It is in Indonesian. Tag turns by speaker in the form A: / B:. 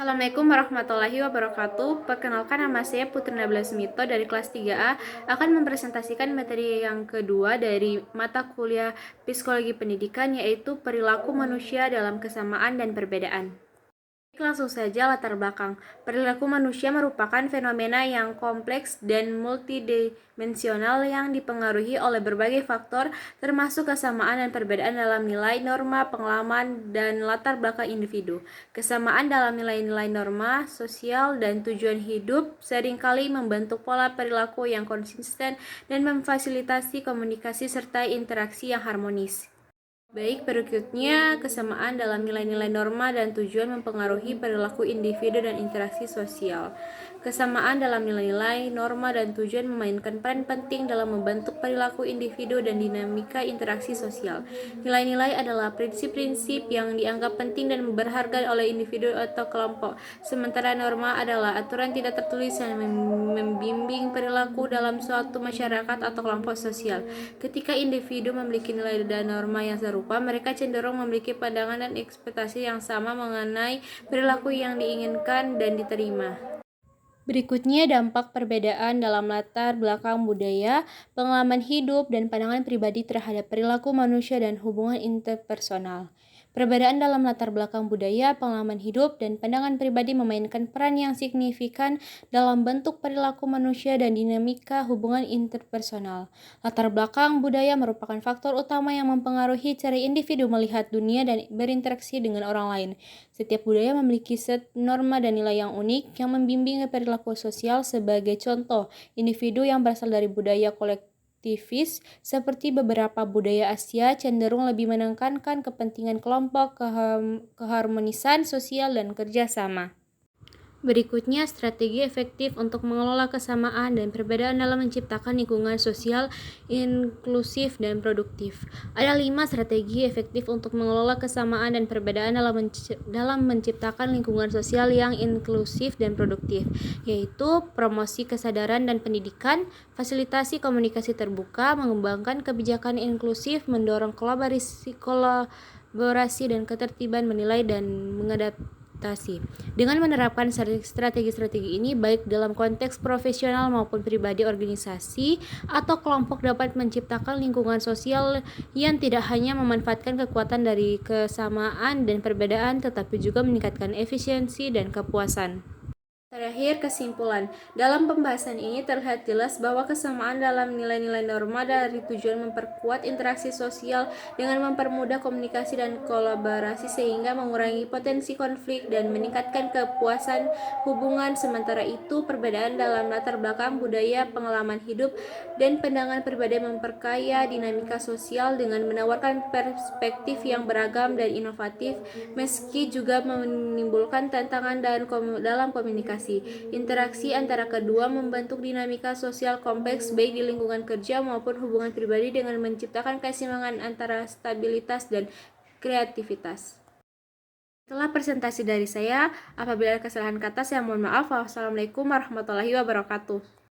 A: Assalamualaikum warahmatullahi wabarakatuh. Perkenalkan, nama saya Putri Nabila Sumito dari kelas 3A akan mempresentasikan materi yang kedua dari mata kuliah Psikologi Pendidikan, yaitu perilaku manusia dalam kesamaan dan perbedaan. Langsung saja latar belakang. Perilaku manusia merupakan fenomena yang kompleks dan multidimensional yang dipengaruhi oleh berbagai faktor, termasuk kesamaan dan perbedaan dalam nilai, norma, pengalaman, dan latar belakang individu. Kesamaan dalam nilai-nilai norma, sosial, dan tujuan hidup seringkali membentuk pola perilaku yang konsisten dan memfasilitasi komunikasi serta interaksi yang harmonis. Baik, berikutnya kesamaan dalam nilai-nilai norma dan tujuan mempengaruhi perilaku individu dan interaksi sosial. Kesamaan dalam nilai-nilai, norma, dan tujuan memainkan peran penting dalam membentuk perilaku individu dan dinamika interaksi sosial. Nilai-nilai adalah prinsip-prinsip yang dianggap penting dan berharga oleh individu atau kelompok, sementara norma adalah aturan tidak tertulis yang membimbing perilaku dalam suatu masyarakat atau kelompok sosial. Ketika individu memiliki nilai dan norma yang serupa, mereka cenderung memiliki pandangan dan ekspektasi yang sama mengenai perilaku yang diinginkan dan diterima. Berikutnya, dampak perbedaan dalam latar belakang budaya, pengalaman hidup, dan pandangan pribadi terhadap perilaku manusia dan hubungan interpersonal. Perbedaan dalam latar belakang budaya, pengalaman hidup, dan pandangan pribadi memainkan peran yang signifikan dalam bentuk perilaku manusia dan dinamika hubungan interpersonal. Latar belakang budaya merupakan faktor utama yang mempengaruhi cara individu melihat dunia dan berinteraksi dengan orang lain. Setiap budaya memiliki set norma dan nilai yang unik yang membimbing perilaku sosial. Sebagai contoh, individu yang berasal dari budaya kolektivis seperti beberapa budaya Asia cenderung lebih menekankan kepentingan kelompok, keharmonisan sosial, dan kerjasama. Berikutnya, strategi efektif untuk mengelola kesamaan dan perbedaan dalam menciptakan lingkungan sosial inklusif dan produktif. Ada 5 strategi efektif untuk mengelola kesamaan dan perbedaan dalam menciptakan lingkungan sosial yang inklusif dan produktif, yaitu promosi kesadaran dan pendidikan, fasilitasi komunikasi terbuka, mengembangkan kebijakan inklusif, mendorong kolaborasi dan ketertiban, menilai dan mengadaptasi. Dengan menerapkan strategi-strategi ini, baik dalam konteks profesional maupun pribadi, organisasi atau kelompok dapat menciptakan lingkungan sosial yang tidak hanya memanfaatkan kekuatan dari kesamaan dan perbedaan, tetapi juga meningkatkan efisiensi dan kepuasan. Terakhir, kesimpulan. Dalam pembahasan ini terlihat jelas bahwa kesamaan dalam nilai-nilai norma dari tujuan memperkuat interaksi sosial dengan mempermudah komunikasi dan kolaborasi sehingga mengurangi potensi konflik dan meningkatkan kepuasan hubungan. Sementara itu, perbedaan dalam latar belakang budaya, pengalaman hidup, dan pandangan pribadi memperkaya dinamika sosial dengan menawarkan perspektif yang beragam dan inovatif, meski juga menimbulkan tantangan dalam komunikasi. Interaksi antara kedua membentuk dinamika sosial kompleks baik di lingkungan kerja maupun hubungan pribadi dengan menciptakan keseimbangan antara stabilitas dan kreativitas. Setelah presentasi dari saya, apabila ada kesalahan kata saya mohon maaf. Wassalamualaikum warahmatullahi wabarakatuh.